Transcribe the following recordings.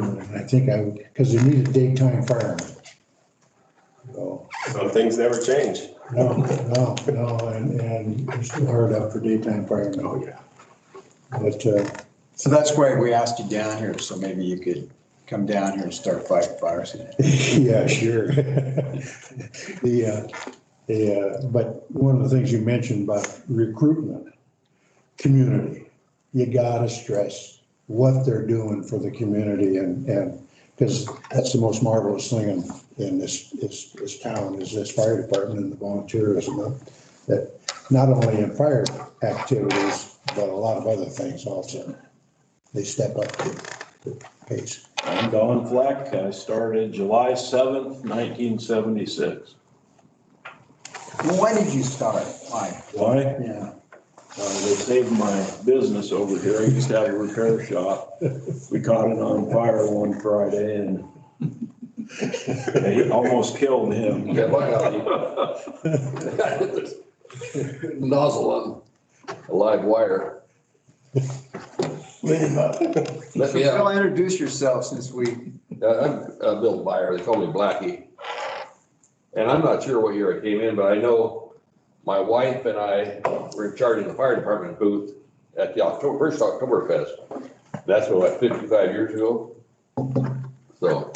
I think because they needed daytime firemen. So, things never change. no, and it's still hard up for daytime firemen. Oh, yeah. But, So that's why we asked you down here, so maybe you could come down here and start fighting fires. yeah, sure. But one of the things you mentioned about recruitment, community, you gotta stress what they're doing for the community and because that's the most marvelous thing in this town is this fire department and the volunteers that not only in fire activities, but a lot of other things also. They step up to the pace. I'm Don Fleck. I started July 7th, 1976. Well, why did you start? Why? Why? Yeah. They saved my business over here. I used to have a repair shop. We caught it on fire one Friday and they almost killed him. Yeah, look out. Nozzle on a live wire. Lit him up. Let me Phil, introduce yourself since we. I'm Bill Beyer. They call me Blackie. And I'm not sure what year I came in, but I know my wife and I were in charge of the fire department booth at the first Oktoberfest. That's what, 55 years ago? So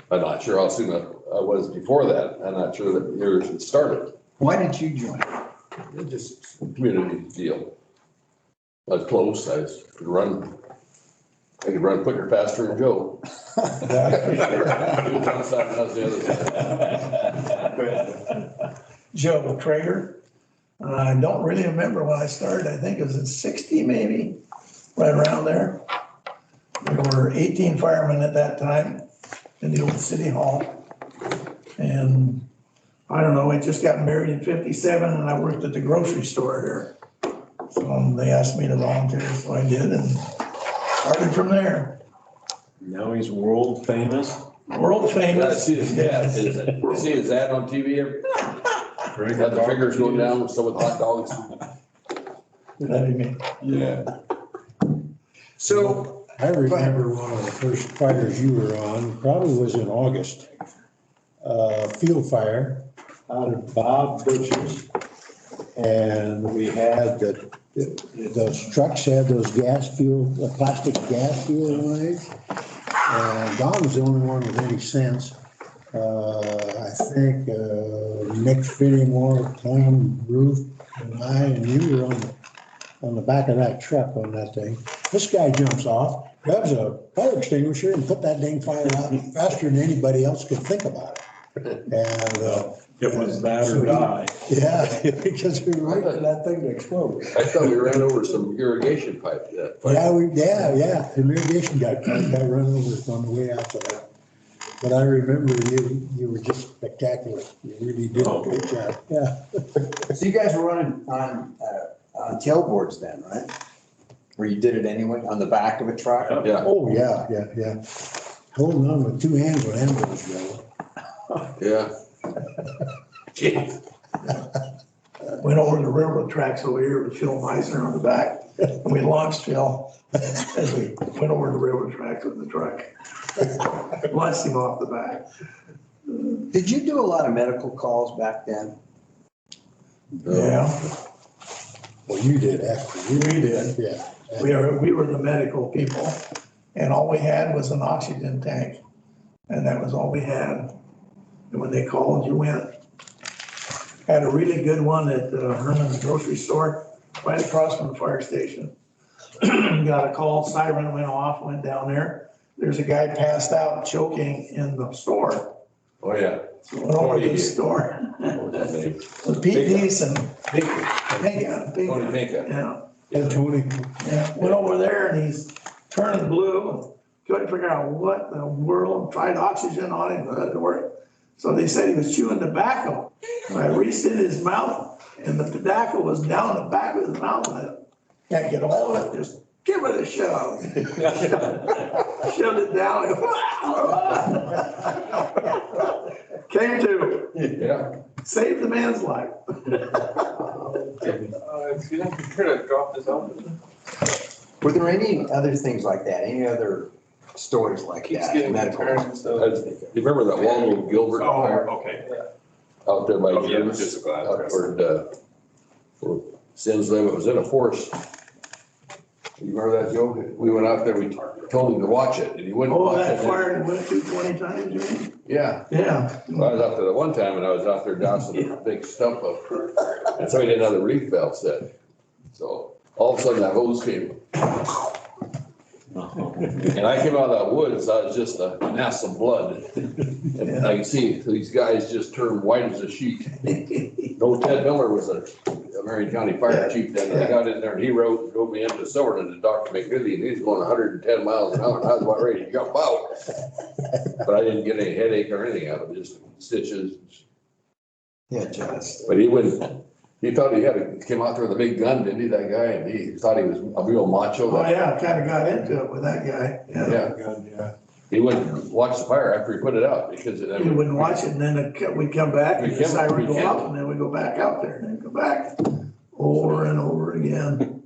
I'm not sure how soon I was before that. I'm not sure that years it started. Why did you join? It's just a community deal. I was close. I could run quicker, faster than Joe. Joe Traeger. I don't really remember when I started. I think it was in 60 maybe, right around there. There were 18 firemen at that time in the old city hall. And I don't know, I just got married in 57 and I worked at the grocery store there. So they asked me to volunteer, so I did and started from there. Now he's world famous. World Yeah, I famous. see his ad. You see his ad on TV every, got the fingers going down with some of the hot dogs. That'd be me. Yeah. So, I remember one of the first fires you were on, probably was in August. Field fire out of Bob Butcher's. And we had those trucks had those plastic gas fuel lines. And Don was the only one with any sense. I think Nick Finnimore, Tom Ruth, and you were on the back of that truck on that thing. This guy jumps off, grabs a fire extinguisher and put that dang fire out faster than anybody else could think about it. And It was that or die. yeah, because we were waiting for that thing to explode. I thought we ran over some irrigation pipe. Yeah, the irrigation got run over on the way out there. But I remember you were just spectacular. You really did a great job. Yeah. so you guys were running on tailboards then, right? Where you did it anyway, on the back of a truck? Yeah. Oh, yeah. Holding on with two hands when handles go. Yeah. Went over the railroad tracks over here with Phil Meisner on the back. And we launched Phil as we went over the railroad tracks with the truck. Launched him off the back. Did you do a lot of medical calls back then? Yeah, Well, you did after. we did. Yeah. We were the medical people and all we had was an oxygen tank. And that was all we had. And when they called, you went. Had a really good one at Herman's grocery store, right across from the fire station. Got a call, siren went off, went down there. There's a guy passed out choking in the store. Oh, yeah. So went over to the store. What was that name? With Pete Deese and Tony Pinka. Yeah. And Tony. Yeah, went over there and he's turning blue. Couldn't figure out what in the world, tried oxygen on him, but it didn't work. So they said he was chewing tobacco. And I reached in his mouth and the tobacco was down the back of his mouth. And I can't get a hold of it, just give it a shove. Shoved it down. Came to, Yeah. saved the man's life. Excuse me, could you drop this off? Were there any other things like that? Any other stories like Keeps that, getting medical. repairs and stuff. You remember that Waldo Gilbert fire Oh, okay. out there by Oh, yeah, Jim's? just a glass. Out toward, where Sims lived, it was in a forest. You remember that, Joe? We went out there, we told him to watch it, and he wouldn't Oh, watch that it. fire that went through 20 times, you mean? Yeah, Yeah. well, I was out there the one time, and I was out there dousing a big stump of, and so he didn't have the reef belt set. So all of a sudden that hose came. And I came out of that woods, I was just a mass of blood. And I can see these guys just turned white as a sheet. No, Ted Miller was a Marion County Fire Chief then, and I got in there and he drove me into Silverton to Dr. McVitie, and he was going 110 miles an hour, and I was about ready to jump out. But I didn't get any headache or anything out of it, just stitches. Yeah, just. But he thought he came out there with a big gun, didn't he, that guy? And he thought he was a real macho. Oh, yeah, kind of got into it with that guy. Yeah. Yeah. He wouldn't watch the fire after he put it out because it. We wouldn't watch it, and then we'd come back, and We the kept- siren we go kept- off, and then we go back out there, and then go back over and over again.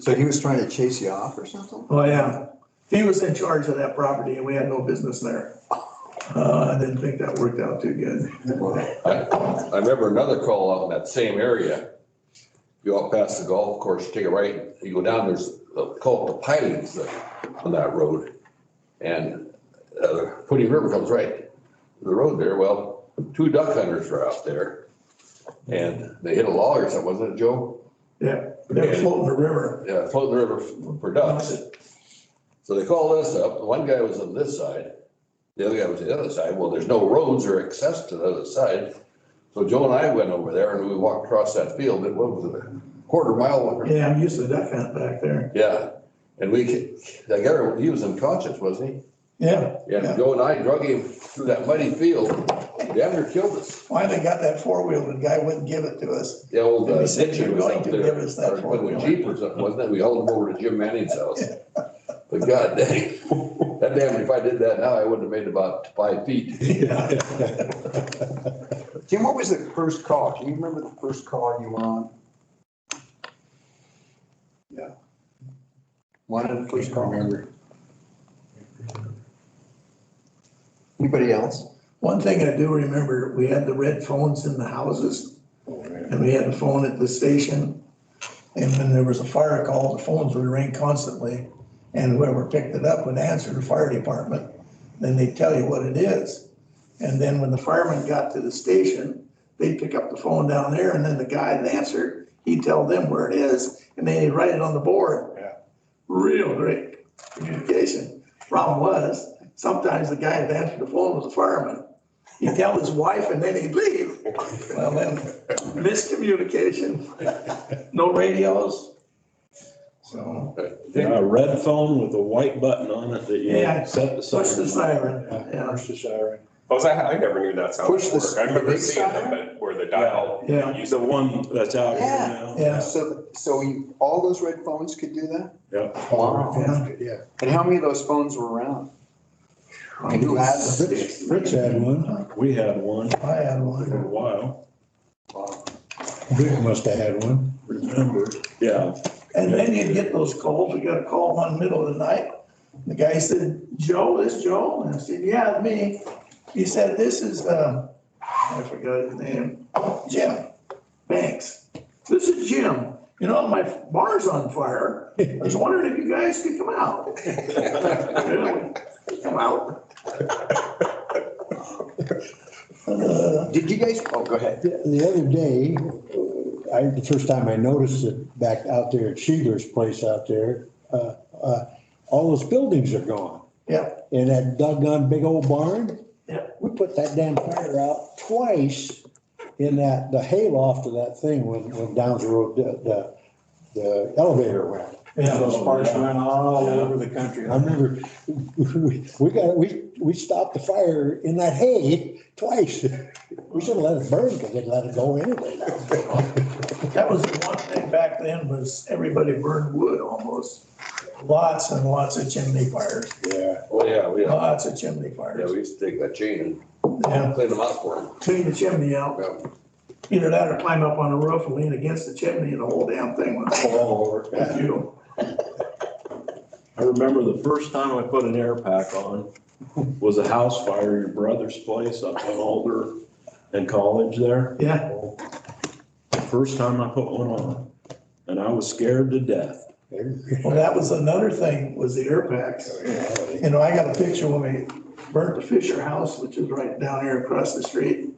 So he was trying to chase you off or something? Oh, yeah. He was in charge of that property, and we had no business there. I didn't think that worked out too good. I remember another call out in that same area. You go out past the golf course, take a right, you go down, there's called the pilings on that road. And Putty River comes right the road there. Well, 2 duck hunters were out there and they hit a log or something, wasn't it, Joe? Yeah, they were floating the river. Yeah, floating the river for ducks. So they called us up. One guy was on this side. The other guy was the other side. Well, there's no roads or access to the other side. So Joe and I went over there and we walked across that field. It was a quarter-mile. Yeah, I'm used to duck hunt back there. Yeah. And that guy, he was unconscious, wasn't he? Yeah. Yeah, Joe and I drug him through that muddy field. Damn near killed us. Finally got that four-wheel, and the guy wouldn't give it to us. The old And we said, ditcher "You're was going up to there. give us that Or four-wheel." with a Jeep or something, wasn't it? We hauled him over to Jim Manning's house. But god dang, that damn, if I did that now, I wouldn't have made about 5 feet. Jim, what was the first call? Can you remember the first call you were on? Yeah. One of the first call? Remember. Anybody else? One thing I do remember, we had the red phones in the houses, and we had a phone at the station. And when there was a fire call, the phones would ring constantly, and whoever picked it up would answer the fire department. Then they'd tell you what it is. And then when the firemen got to the station, they'd pick up the phone down there, and then the guy that answered, he'd tell them where it is, and then he'd write it on the board. Yeah. Real great communication. Problem was, sometimes the guy that answered the phone was a fireman. He'd tell his wife and then he'd leave. Well, then, miscommunication, no radios. So, Yeah, a red phone with a white button on it that you Yeah, set the push the siren. siren, yeah, Push the siren. I never knew that's how Push it the worked. I remember big seeing siren? them, but where the dial. Yeah. used The to- one that's out here Yeah. now. yeah. So all those red phones could do that? Yeah. Wow. Yeah. And how many of those phones were around? And who had them? Fritz had one. We had one I had for a one. while, Rick must have had one. remember? Yeah. And then you'd get those calls, we got a call one middle of the night. The guy said, Joe, this Joe? And I said, yeah, me. He said, this is, I forgot his name, Jim Banks. This is Jim. You know, my bar's on fire. I was wondering if you guys could come out. Really? Come out. Did you guys, oh, go ahead. The other day, the first time I noticed it back out there at Sheeler's place out there, all those buildings are gone. Yeah, And that doggone big old barn, yeah. we put that damn fire out twice in the hayloft of that thing when down the road, the elevator went. Yeah. Those sparks went all over the country. I remember, we stopped the fire in that hay twice. We should have let it burn because they'd let it go anyway. That was the one thing back then was everybody burned wood almost. Lots and lots of chimney fires, Yeah. Oh, yeah, lots of chimney yeah, fires. we used to take that chain Yeah, and clean them out for them. clean the chimney out. Yeah. Either that or climb up on the roof and lean against the chimney and the whole damn thing went all over. You. I remember the first time I put an air pack on was a house fire at your brother's place up on Alder and College there. Yeah, The first time I put one on, and I was scared to death. well, that was another thing, was the air packs. You know, I got a picture when we burnt the Fisher house, which is right down here across the street.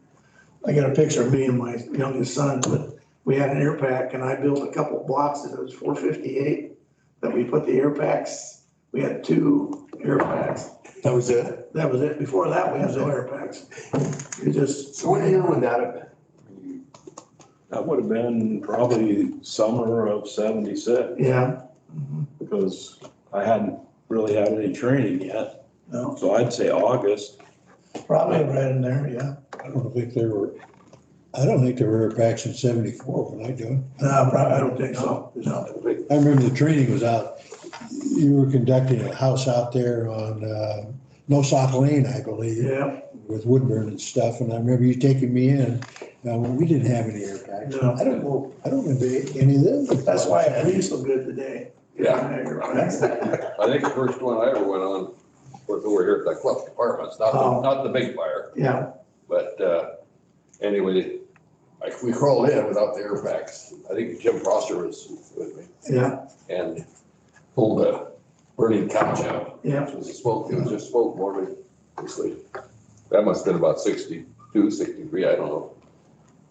I got a picture of me and my youngest son, but we had an air pack and I built a couple boxes. It was 458 that we put the air packs. We had 2 air packs. That was it? That was it. Before that, we had no air packs. You just. So what year would that have been? That would have been probably summer of '76, Yeah, because I hadn't really had any training yet. no, So I'd say August. probably right in there, yeah. I don't think there were air packs in 74 when I joined. No, probably, I don't think so. No. I remember the training was out, you were conducting a house out there on, No Sock Lane, I believe. Yeah, With Woodburn and stuff, and I remember you taking me in, we didn't have any air packs. No. I don't remember any of them. that's why I breathe so good today. Yeah. You're right. I think the first one I ever went on was over here at the Fleck Apartments, not the big fire, Yeah, but, anyway, we crawled in without the air packs. I think Jim Foster was with me yeah, and pulled a burning couch out. yeah. It was just smoke more than obviously. That must have been about 62, 63, I don't know.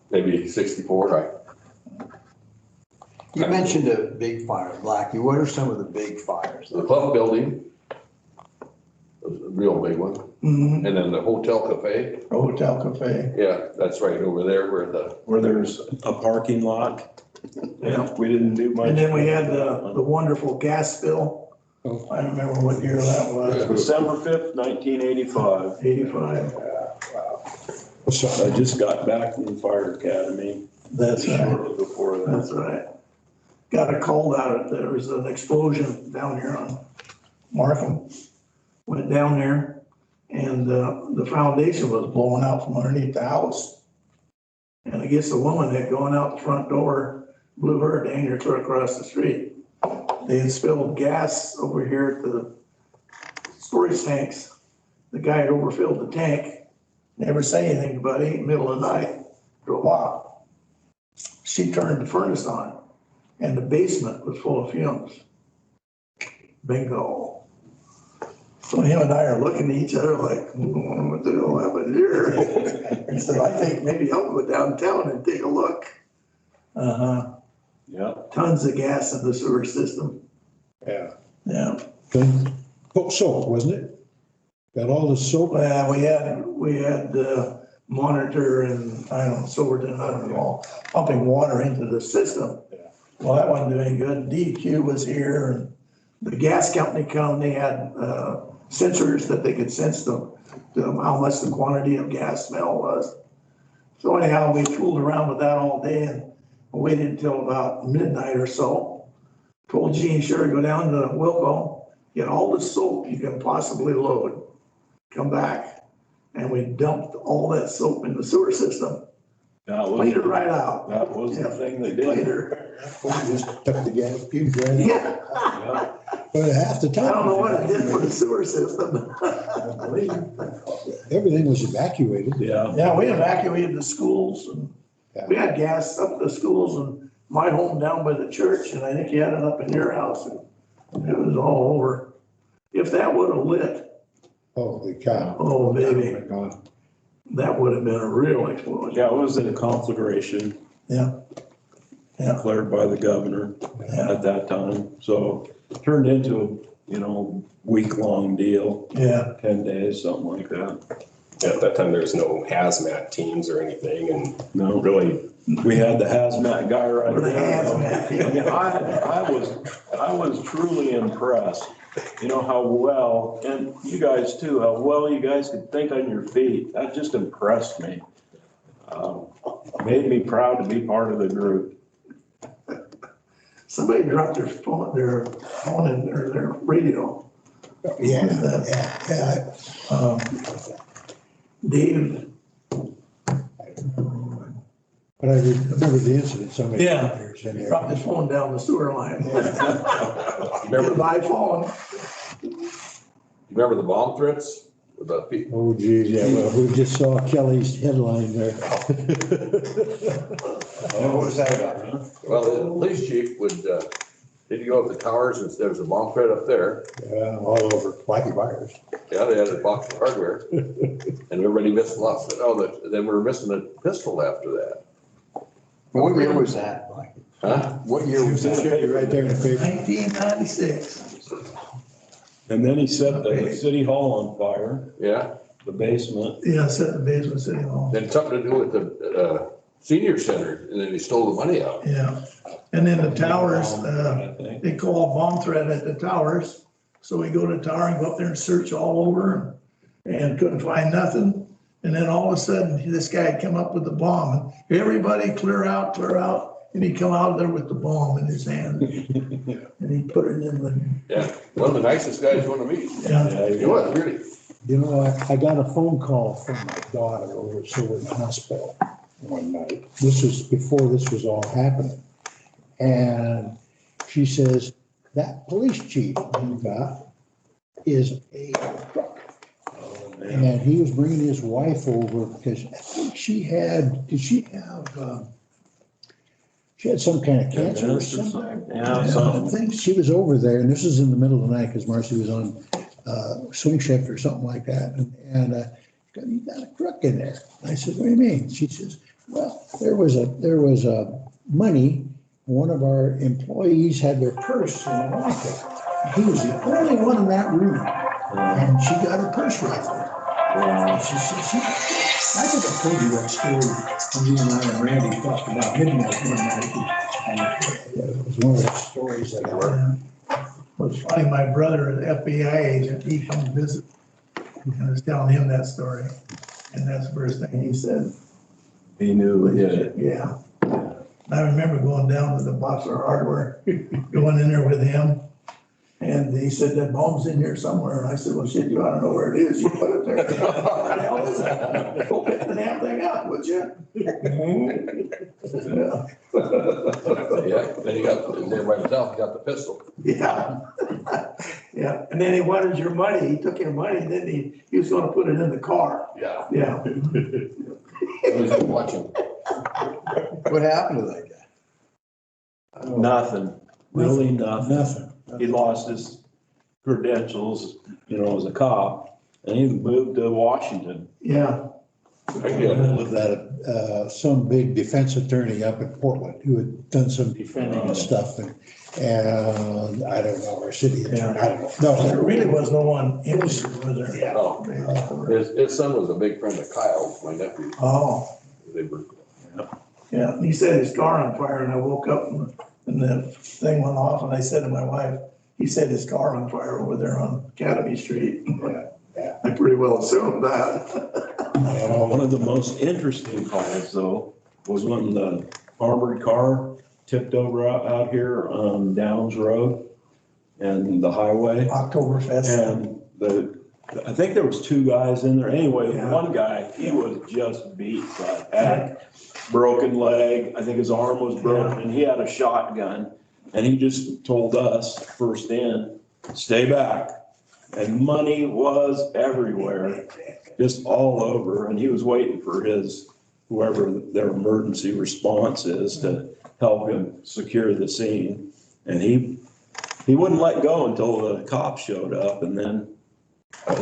Maybe 64, You mentioned a big fire, Blackie. What are some of the big fires? The club building was a real big one. Mm-hmm. And then the Hotel Cafe, Hotel Cafe. yeah, that's right over there Where there's a parking lot. Yeah. We didn't do much. And then we had the wonderful gas spill. I remember what year that was, December 5th, 1985. 85. I just got back from the fire academy. That's right, Shortly before that. that's right. Got a call out, there was an explosion down here on Markham. Went down there and the foundation was blowing out from underneath the house. And I guess the woman had gone out the front door, blew her danger clear across the street. They had spilled gas over here at the storage tanks. The guy had overfilled the tank, never said anything about it, middle of the night, drove off. She turned the furnace on and the basement was full of fumes. Bingo. So him and I are looking at each other like, what the hell happened here? He said, I think maybe I'll go downtown and take a look. Uh-huh. Yeah. Tons of gas in the sewer system. Yeah. Yeah. Soap, wasn't it? Got all the soap. Well, we had monitor and, I don't know, Silverton, I don't know, pumping water into the system. Well, that wasn't doing good. DEQ was here and the gas company come, they had sensors that they could sense how much the quantity of gas smell was. So anyhow, we fooled around with that all day and waited until about midnight or so. Told Gene, sure, go down to Wilco, get all the soap you can possibly load, come back. And we dumped all that soap in the sewer system, cleaned it right out. That was the thing they did. Later. Just took the gas cubes right out. Yeah, Yeah. But half the time. I don't know what it did for the sewer system. Everything was evacuated. Yeah. Yeah, we evacuated the schools and we had gas up the schools and my home down by the church, and I think you had it up in your house, and it was all over. If that would have lit, Holy cow. oh, Oh baby, my God. that would have been a real explosion. Yeah, it was a conflagration Yeah, yeah, declared by the governor yeah, at that time. So it turned into a, week-long deal, yeah. 10 days, something like that. At that time, there was no hazmat teams or anything, and No, really, we had the hazmat guy right Or the there. hazmat. I mean, I was truly impressed, how well, and you guys too, how well you guys could think on your feet. That just impressed me. Made me proud to be part of the group. Somebody dropped their phone in their radio. Yeah, yeah. Dave, But I remember the incident, somebody. Yeah. In there. Dropped his phone down the sewer line. Remember, His iPhone. remember the bomb threats? With the people? Oh geez, yeah, well, we just saw Kelly's headline there. What was that about? Well, the police chief would, did you go up the towers and there was a bomb threat up there? Yeah, all over Blackie Byers. Yeah, they had a box of hardware and everybody missed lots. Oh, then we were missing a pistol after that. What year was that, Mike? Huh? What year was that? Right there in the paper. 1996. And then he set the city hall on fire, Yeah, the basement. Yeah, set the basement city hall. then something to do with the, senior center and then he stole the money out. Yeah. And then the towers, I think. they call a bomb threat at the towers. So we go to the tower and go up there and search all over and couldn't find nothing. And then all of a sudden, this guy had come up with the bomb. And everybody clear out, clear out. And he'd come out of there with the bomb in his hand. And he put it in the, Yeah, one of the nicest guys you want to meet. yeah. He was, really. You know, I got a phone call from my daughter over at Silver Hospital one night. This was before this was all happening. And she says, that police chief you got is a crook. And he was bringing his wife over because I think she had some kind of cancer or something. Yeah, I something. think she was over there, and this is in the middle of the night because Marcy was on swing shift or something like that. And you got a crook in there. I said, what do you mean? She says, well, there was money. One of our employees had their purse in a locker. He was the only one in that room, and she got her purse rifled. And she said, I think I told you that story when you and I and Randy talked about midnight one night. And it was one of those stories that I It was funny, my brother, an FBI agent, he come to visit. And I was telling him that story. And that's the first thing he said. He knew it did it. Yeah. I remember going down to the box of hardware, going in there with him. And he said, that bomb's in here somewhere. And I said, well, shit, you ought to know where it is. You put it there. What the hell is that? Go pick the damn thing up, would you? Yeah, then he got, and there by himself, he got the pistol. Yeah. Yeah. And then he wanted your money. He took your money and then he was gonna put it in the car. Yeah. Yeah. He was watching. What happened to that guy? Nothing, really nothing. Nothing. He lost his credentials, as a cop, and he moved to Washington. Yeah. I get it. With that, some big defense attorney up in Portland who had done some defending and stuff, and I don't know, our city attorney, I don't know. There really was no one injured, was there? Yeah. Oh, his son was a big friend of Kyle's, my nephew. Oh, They were, yeah. He set his car on fire and I woke up and the thing went off and I said to my wife, he set his car on fire over there on Academy Street. Yeah. I pretty well assumed that. One of the most interesting calls, though, was when the armored car tipped over out here on Downs Road and the highway. Oktoberfest. And I think there was two guys in there. Anyway, Yeah. one guy, he was just beat by heck, broken leg. I think his arm was broken and he had a shotgun. And he just told us first in, stay back. And money was everywhere, just all over. And he was waiting for whoever their emergency response is to help him secure the scene. And he wouldn't let go until the cops showed up and then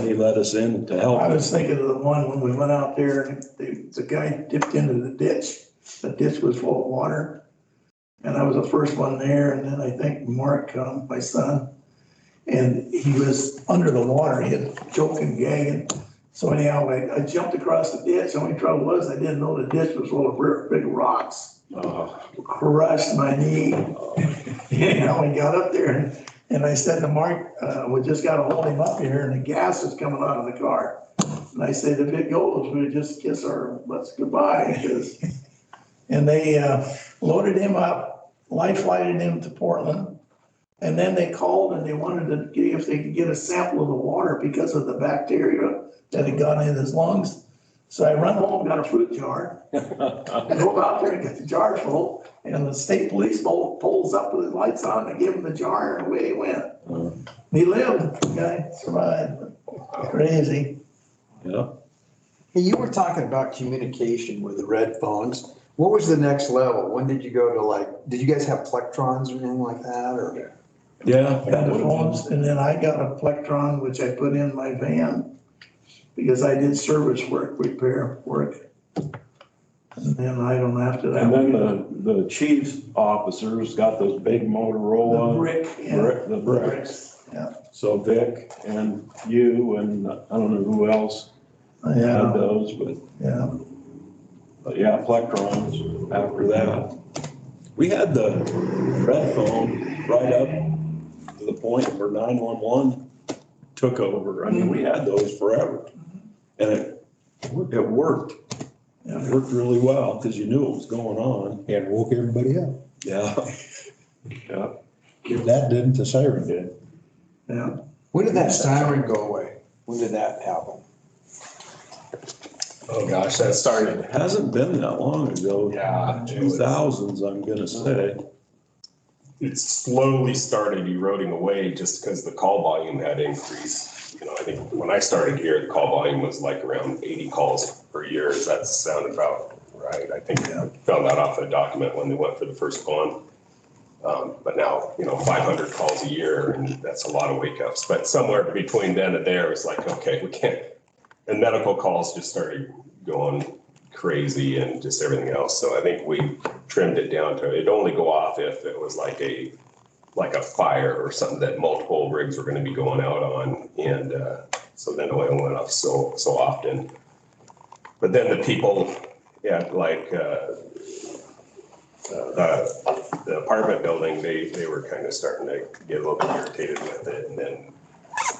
he let us in to help I him. was thinking of the one when we went out there and the guy dipped into the ditch. The ditch was full of water. And I was the first one there. And then I think Mark, my son, and he was under the water. He had choking, gagging. So anyhow, I jumped across the ditch. The only trouble was I didn't know the ditch was full of big rocks. Crushed my knee. Anyhow, we got up there and I said to Mark, we just got to hold him up here and the gas is coming out of the car. And I said, if it goes, we just kiss our butts goodbye. And they loaded him up, life flighted him to Portland. And then they called and they wanted to see if they could get a sample of the water because of the bacteria that had gone in his lungs. So I run home, got a fruit jar, go out there and get the jar full, and the state police pulls up with his lights on, and I give him the jar, and away he went. He lived, the guy survived. Crazy. Yeah. Hey, you were talking about communication with the red phones. What was the next level? When did you go to like, did you guys have plectrons or anything like that, or? Yeah. Got the phones, and then I got a plectron, which I put in my van, because I did service work, repair work. And then I don't have to. And then the chief's officers got those big Motorola. The brick, yeah. The bricks. Yeah. So Vic and you and I don't know who else had Yeah, those, but yeah, plectrons after that. We had the red phone right up to the point where 911 took over. I mean, we had those forever. And it worked. Yeah. It worked really well because you knew what was going on. And woke everybody up. Yeah. Yeah. If that didn't, the siren did. yeah. When did that siren go away? When did that happen? Oh, gosh, that started, It hasn't been that long ago. yeah. it was- 2000s, I'm gonna say. It slowly started eroding away just because the call volume had increased. You know, I think when I started here, the call volume was like around 80 calls per year. Does that sound about right? I think I found that off a document when they went for the first one. But now, 500 calls a year, and that's a lot of wake ups. But somewhere between then and there, it's like, okay, we can't. And medical calls just started going crazy and just everything else. So I think we trimmed it down to, it'd only go off if it was like a fire or something that multiple rigs were going to be going out on. And so then it only went off so often. But then the people at the apartment building, they were kind of starting to get a little bit irritated with it. And then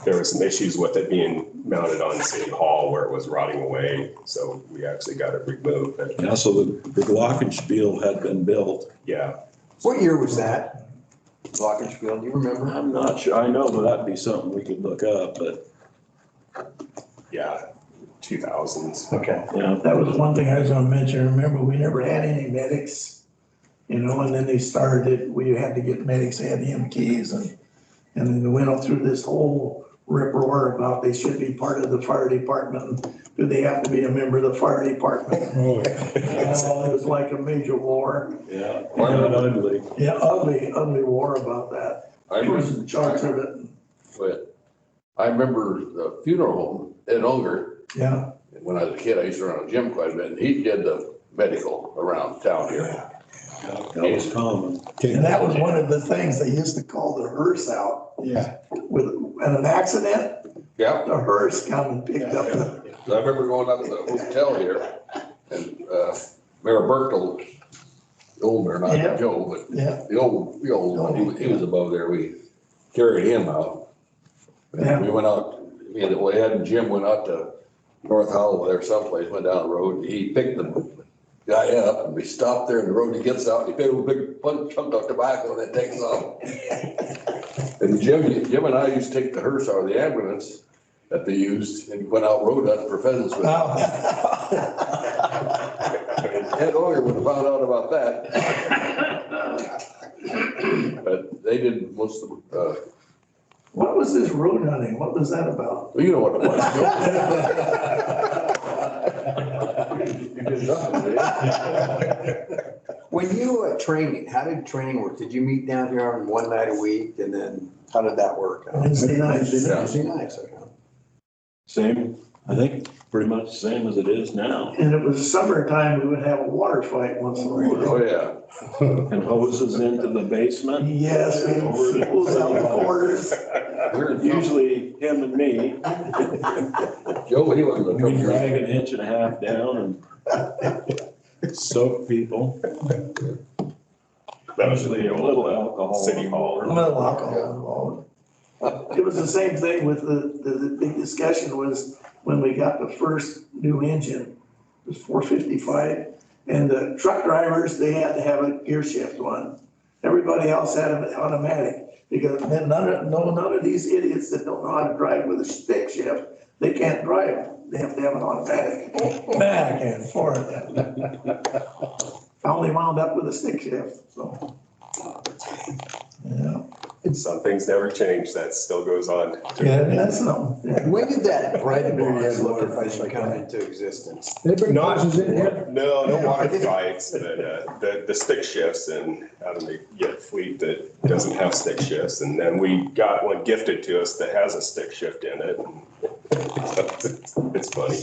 there were some issues with it being mounted on City Hall where it was rotting away. So we actually got it removed. But Yeah, so the glockenspiel had been built. yeah, What year was that? Glockenspiel, do you remember? I'm not sure, I know that'd be something we could look up, but yeah, 2000s. Okay. yeah. That was one thing I was gonna mention. Remember, we never had any medics, and then they started, we had to get medics, they had EMTs, and then we went through this whole rip roar about they should be part of the fire department. Do they have to be a member of the fire department? Oh, yeah. Oh, it was like a major war. Yeah, ugly. Yeah, ugly war about that. I Who was remember, in charge of it? but I remember the funeral home in Unger. Yeah, When I was a kid, I used to run a gym quite a bit, and he did the medical around town here. That was common. and that was one of the things they used to call the hearse out. Yeah. With an accident, Yeah, the hearse come and picked up the. I remember going up to the hotel here, and Mayor Bertel, the old mayor, Yeah. not Joe, but Yeah, the old one, he was above there, we carried him out. Yeah. We went out, me and Ed and Jim went out to North Holloway there someplace, went down the road, and he picked the guy up, and we stopped there in the road, he gets out, he paid a big chunk of tobacco, and then takes off. And Jim and I used to take the hearse out of the ambulance that they used, and went out road hunting for pheasants with it. wow. Ed Oyer would have found out about that. But they did most of the, What was this road hunting? What was that about? well, you know what it was. You did nothing, did you? When you were training, how did training work? Did you meet down here on one night a week, and then how did that work? Wednesday nights. Wednesday nights, okay. Same, I think, pretty much the same as it is now. And it was summertime, we would have a water fight once in a while. Oh, yeah. And hoses into the basement. Yes, we hose out the quarters. Usually him and me, Joe, he wasn't the we trouble. drag an inch and a half down and soak people. Usually a little alcohol. City Hall. A little alcohol involved. It was the same thing with the big discussion was when we got the first new engine, it was 455. And the truck drivers, they had to have a gear shift one. Everybody else had an automatic. Because then none of these idiots that don't know how to drive with a stick shift, they can't drive. they have to have an automatic. Man, I can't afford it. I only wound up with a stick shift, so. Yeah, Some things never change, that still goes on. yeah, that's something. Yeah. When did that bread box location come into existence? Anybody Not, passes in here? no water fights, but the stick shifts, and out of the fleet that doesn't have stick shifts. And then we got one gifted to us that has a stick shift in it. It's funny.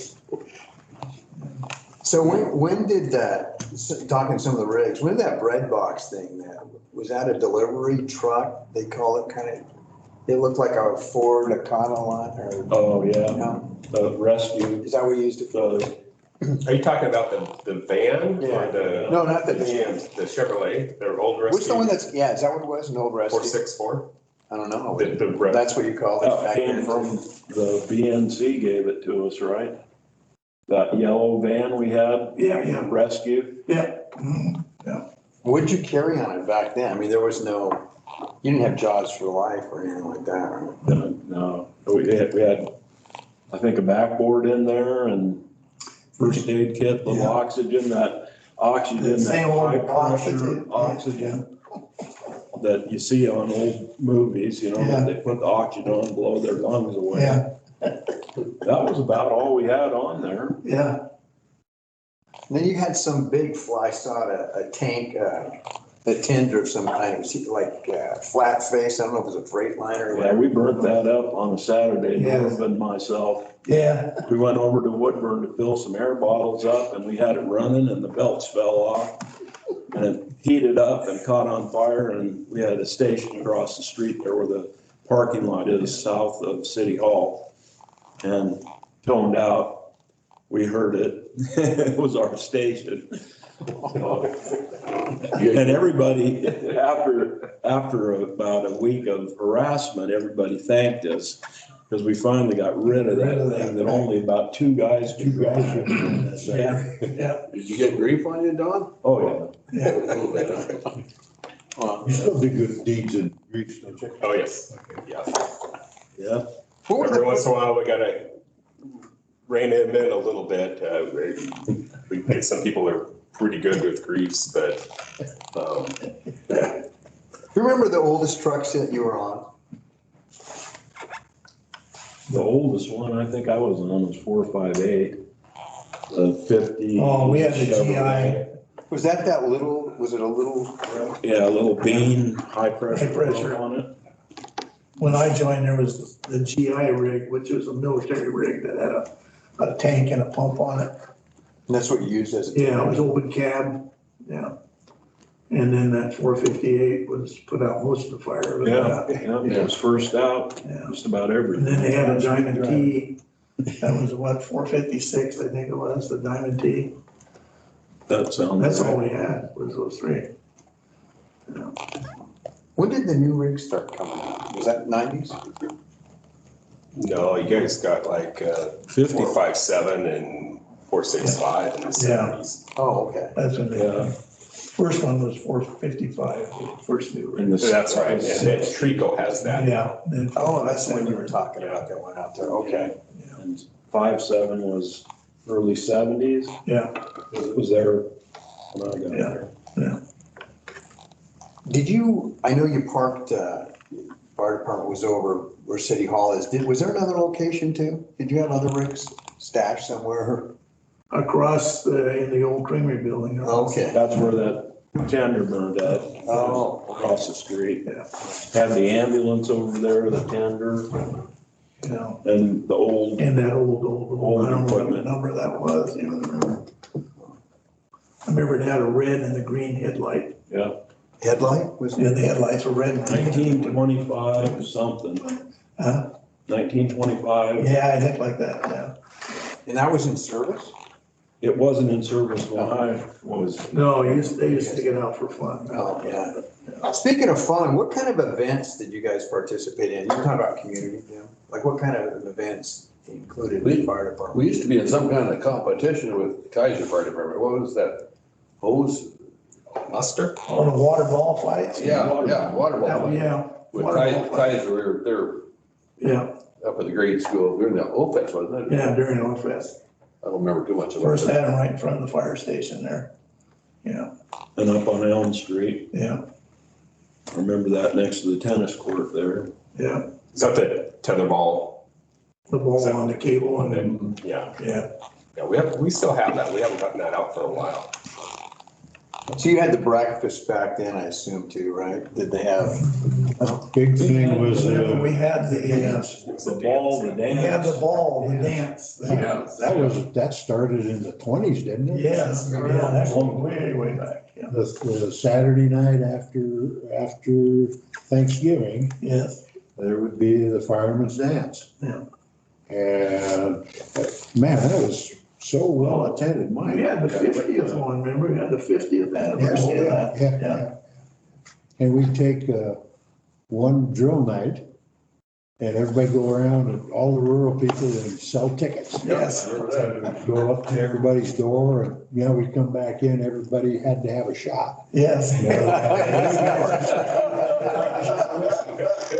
So when did that, talking some of the rigs, when did that bread box thing, was that a delivery truck? They call it kind of, it looked like a Ford Econoline or, Oh, yeah, no? the rescue, Is that what you used it for? Are you talking about the van Yeah. or the? No, not the van. GM, the Chevrolet, their old rescue? What's the one that's, yeah, is that what it was, an old rescue? 464? I don't know. The That's what you called it that back came then? from the BNC gave it to us, right? That yellow van we had. Yeah. Rescue. Yeah. Mhm. Yeah. What'd you carry on it back then? I mean, there was no, you didn't have Jaws for Life or anything like that, right? No, we had, I think, a backboard in there and first aid kit, little Yeah. oxygen, that Same old high pressure oxygen. oxygen that you see on old movies, you know, Yeah. that they put the oxygen on, blow their lungs away. Yeah, That was about all we had on there. yeah. And then you had some big fly, I saw a tank, a tender of some kind, it was like flat face, I don't know if it was a Freightliner or Yeah, whatever. we burnt that up on a Saturday, Yeah. Norv and myself. Yeah, We went over to Woodburn to fill some air bottles up and we had it running and the belts fell off. And it heated up and caught on fire and we had a station across the street there where the parking lot is south of City Hall. And toned out, we heard it. It was our station. And everybody, after about a week of harassment, everybody thanked us because we finally got rid of that thing that only about two guys could drive. Yeah, yeah, Did you get grief on you, Don? oh, yeah. A little bit, huh? Well, You still do good deeds in Greece, don't you? Oh, yes, yeah. yeah. what were Every the- once in a while, we gotta rein him in a little bit. Some people are pretty good with griefs, but, Remember the oldest trucks that you were on? The oldest one I think I was on was 458, the 50. Oh, we had the Chevrolet. Was that little, was it a little? Yeah, a little bean, high pressure High pressure. on it. When I joined, there was the GI rig, which was a military rig that had a tank and a pump on it. And that's what you used as a. Yeah, it was open cab, yeah. And then that 458 was put out most of the fire. Yeah, it was first out, Yeah. just about everything. And then they had a Diamond T, that was what, 456, I think it was, the Diamond T. That sounds. That's all right. we had, was those three. When did the new rig start coming out? Was that 90s? no, you guys got like 55.7 and 465 in the Yeah. 70s. Oh, okay. That's when they, Yeah. first one was 455, first new rig. And the- That's right, and then Trico has that. Yeah. then- Oh, that's the one you were talking about that went out there, okay. And 57 was early 70s. Yeah, It was there when I got there. Did you, I know you parked, fire department was over where City Hall is. Was there another location too? Did you have other rigs stashed somewhere? across in the old Creamery building. Okay. That's where that tender burned up. Oh, Across the street. Yeah. Had the ambulance over there, the tender, You know, and the old, and that old, I don't know what equipment. number that was, you know. I remember it had a red and the green headlight, yeah, headlight was? and the headlights were red and green. 1925 something, Huh? 1925. Yeah, I think like that, yeah. And that was in service? It wasn't in service when I was, No, they used to stick it out for fun. Oh, yeah. Speaking of fun, what kind of events did you guys participate in? You're talking about community, Jim. Like what kind of events included the fire department? We used to be in some kind of competition with Kaiser Fire Department. What was that? Hose? Muster? On the water ball fights? Yeah, water That- ball. Yeah. With water ball fights. Kaiser, they're Yeah, up at the grade school during the OPEX, wasn't it? Yeah, during Oil Fest. I don't remember too much about First it. had them right in front of the fire station there. Yeah, And up on Elm Street, yeah, I remember that next to the tennis court there. yeah. Is that the tetherball? The ball on the cable and then, Yeah, yeah. yeah, we still have that. We haven't gotten that out for a while. So you had the breakfast back then, I assume too, right? Did they have? Big thing was, We had the, The ball, the we had the dance. ball, the dance. that started in the 20s, didn't it? Yes, yeah, that goes way, way back, yeah. The Saturday night after Thanksgiving, Yes, there would be the fireman's dance. Yeah. And, man, that was so well attended, my. we had the 50th one, remember? We had the 50th anniversary of that. Yeah. And we'd take one drill night and everybody go around and all the rural people and sell tickets. Yes. Go up to everybody's door and, we'd come back in, everybody had to have a shot. Yes.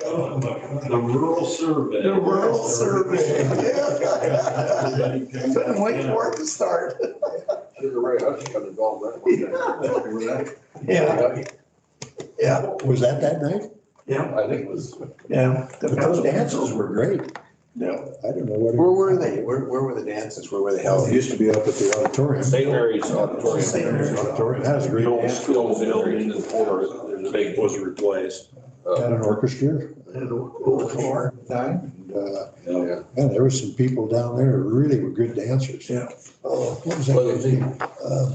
The rural survey. The World Survey, yeah. Couldn't wait for it to start. Sugar Ray Hutch got involved in that. Yeah, yeah, Was that night? yeah, I think it was, yeah. But those dances were great. Yeah. I don't know what. Where were they? Where were the dances? Where were they held? It used to be up at the auditorium. St. Mary's Auditorium. St. Mary's Auditorium, that was a The great old dance. school building in the corner, there's a big, was replaced. Had an orchestra. And old floor. Time. And, Yeah. yeah, there was some people down there who really were good dancers. Yeah. Oh, what was that Well, guy's name?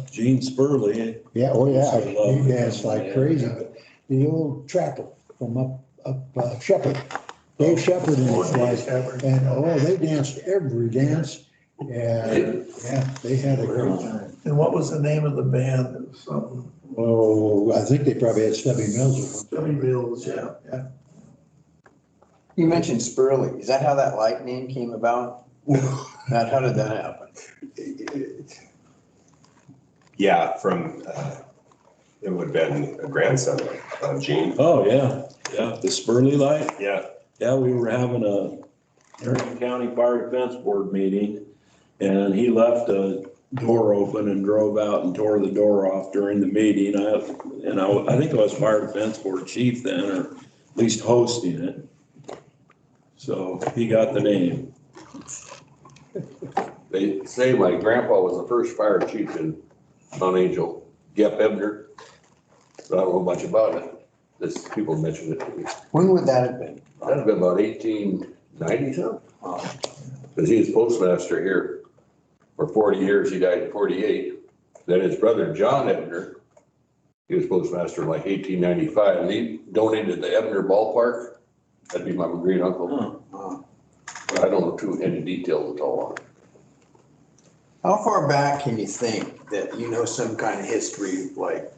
Gene Spurley. Yeah, oh yeah, he danced like crazy, but the old trapper from up Shepherd, Dave Shepherd and his wife, and they danced every dance. And, yeah, they had a great time. And what was the name of the band? It was something, Oh, I think they probably had Stubby Mills with them. Billy Mills, yeah. You mentioned Spurley. Is that how that light name came about? How did that happen? Yeah, from, it would have been a grandson of Gene. Oh, yeah, the Spurley light. Yeah, Yeah, we were having a Marion County Fire Defense Board meeting, and he left a door open and drove out and tore the door off during the meeting. I think I was Fire Defense Board chief then, or at least hosting it. So he got the name. they say my grandpa was the first fire chief in Mount Angel, Gep Ebner. But I don't know much about it. This, people mentioned it to me. When would that have been? That'd have been about 1890 something. Because he was postmaster here for 40 years. He died in 48. Then his brother, John Ebner, he was postmaster in like 1895, and he donated the Ebner ballpark. That'd be my great uncle. But I don't know any details at all on it. How far back can you think that you know some kind of history like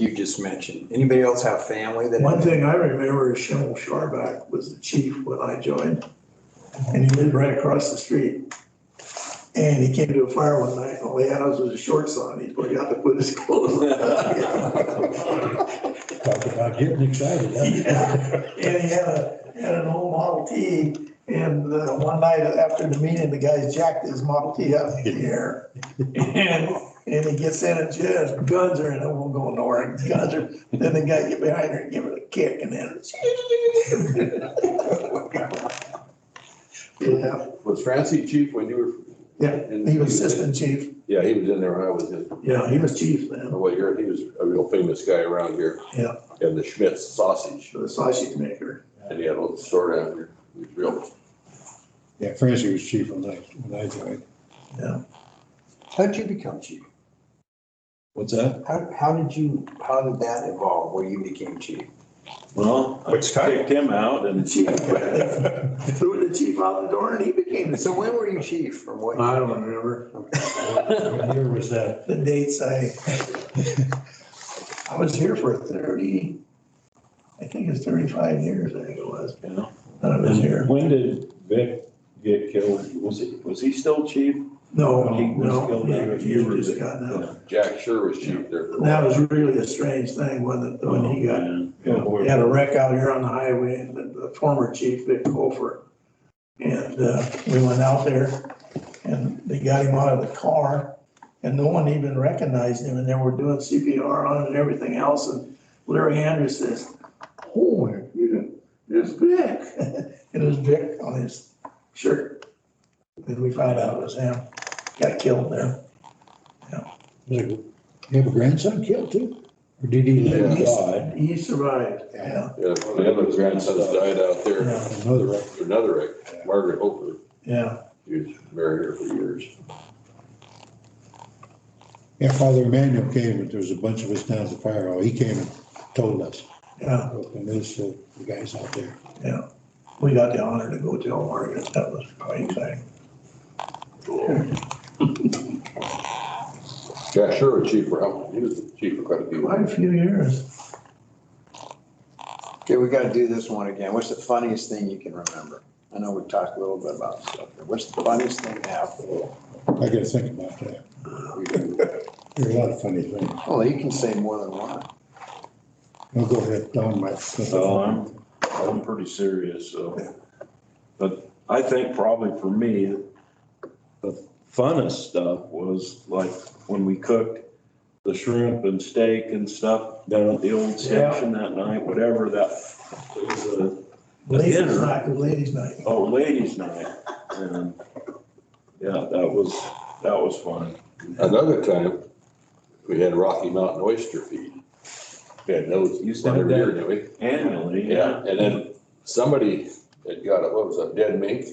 you just mentioned? Anybody else have family that? One thing I remember is Schimmel Scharback was the chief when I joined, and he lived right across the street. And he came to a fire one night, and all he had was his shorts on. He forgot to put his clothes on. Talk about getting excited, huh? Yeah. And he had an old Model T, and one night after the meeting, the guys jacked his Model T up in the air. And he gets in and just guns are in it, won't go nowhere. Guns are, then the guy get behind her and give it a kick, and then yeah, Was Francie chief when you were? yeah, he was assistant chief. Yeah, he was in there when I was in. Yeah, he was chief I don't then. know what year. He was a real famous guy around here. Yeah, And the Schmitz sausage, the sausage maker. and he had a little store down here. He was real. Yeah, Francie was chief when I joined. Yeah. How did you become chief? What's that? How did that evolve where you became chief? Well, I Which time? kicked him out The and chief, threw the chief out the door, and he became So when were you chief? From what? I don't remember What year was that? the dates. I was here for 30, I think it's 35 years, I think it was. you know. I was here. And when did Vic get killed? Was he still chief? No, He was killed no, after he just got out. Jack Sure was chief there. for a That while. was really a strange thing when he got, Yeah. he had a wreck out here on the highway, and the former chief, Vic Hofer, And we went out there and they got him out of the car and no one even recognized him and they were doing CPR on it and everything else. And Larry Andrews says, "Oh, it's Vic." And it was Vic on his shirt. And we found out it was him. Got killed there. You have a grandson killed too? Or did he live? Yeah. He survived, yeah. Yeah, the other grandsons died out there. Yeah. Another wreck. Another wreck, Margaret Hofer, Yeah. she was married her for years. Yeah, Father Emmanuel came, and there was a bunch of us down at the fire hall. He came and told us. Yeah, And there's the guys out there. yeah. We got the honor to go tell Margaret. That was quite exciting. Yeah, sure, chief for he was the chief for quite a few. Quite a few years. Okay, we gotta do this one again. What's the funniest thing you can remember? I know we talked a little bit about stuff, but what's the funniest thing now? I gotta think about that. There are a lot of funny things. Well, you can say more than one. I'll go ahead, Don might. So I'm pretty serious, so. But I think probably for me, the funnest stuff was like when we cooked the shrimp and steak and stuff down at the old station that night, whatever that was Ladies' dinner. night, ladies' night. Oh, ladies' night. And yeah, that was fun. Another time, we had Rocky Mountain oyster feed. We had those, You said every year, that didn't we? annually. Yeah, and then somebody had got what was that, dead mink?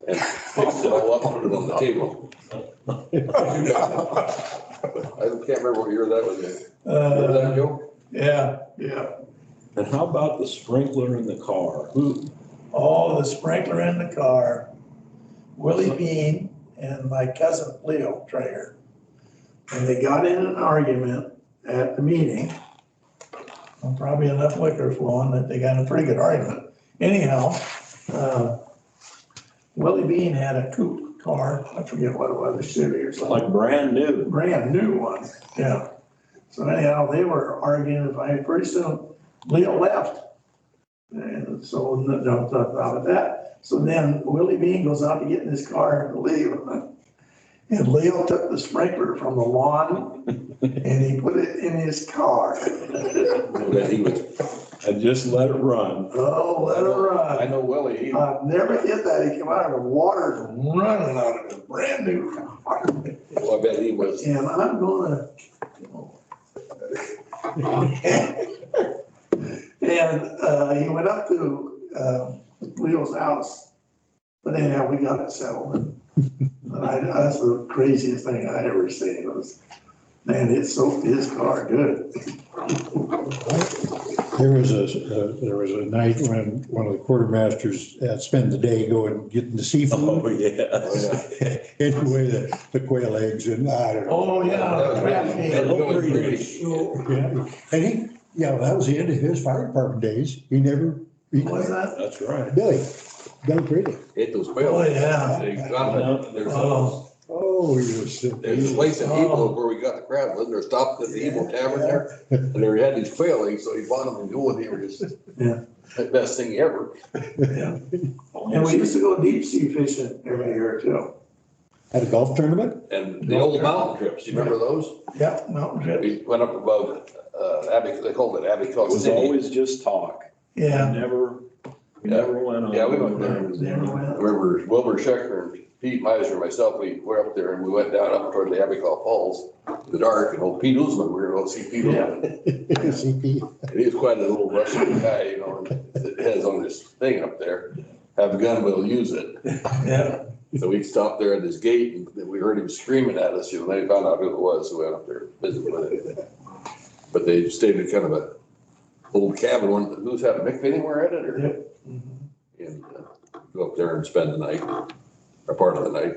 And fixed it all up, put it on the table. I can't remember what year that was in. Remember that, Joe? Yeah, yeah. And how about the sprinkler in the car? Oh, the sprinkler in the car. Willie Bean and my cousin Leo Traeger. And they got in an argument at the meeting. And probably enough liquor flowing that they got in a pretty good argument. Anyhow, Willie Bean had a coupe car. I forget what it was, a Chevy or something. Like brand new. Brand new one, yeah. So anyhow, they were arguing, pretty soon Leo left. And so, no talk about that. So then Willie Bean goes out to get in his car and leave. And Leo took the sprinkler from the lawn and he put it in his car. That he was. And just let it run. Oh, let it I run. know Willie, I've never hit that. He came out of the water running out of his brand new car. well, I bet he was. And I'm gonna. And he went up to Leo's house, but anyhow, we got it settled. And that's the craziest thing I ever seen was, man, it soaked his car good. There was a night when one of the quartermasters spent the day going, getting the seafood. Oh, yeah. Anyway, the quail eggs and I don't know. Oh, yeah. Yeah, and that was the end of his fire department days. He never. What's that? That's right. Billy Brady. Hit those whales. Oh, yeah. They got it. There's Oh, he was so. there's a place in Eagle where we got the crab, wasn't there? Stopped at the Eagle Tavern there. And they had these quail eggs, so he bought them and go and they were just Yeah. the best thing ever. Yeah. And we used to go deep sea fishing every year too. At a golf tournament? And the old mountain trips, you remember those? Yeah, mountain trip. We went up above, Abbey, they called it Abbey It Clock was City. always just talk. Yeah. We never went on. Yeah, we went there. Never went. Remember Wilbur Schaecher and Pete Meiser and myself, we were up there and we went down up toward the Abbey Clock Falls in the dark and old Pete Usman, we were going to see Pete Usman. CP. And he was quite a little Russian guy, you know, that has on this thing up there, have a gun, we'll use it. Yeah. So we stopped there at this gate and then we heard him screaming at us, you know, they found out who it was, so we went up there and visited with it. But they stayed in kind of a old cabin, one, who's had a Mick anywhere at it or? Yep. And go up there and spend the night, or part of the night.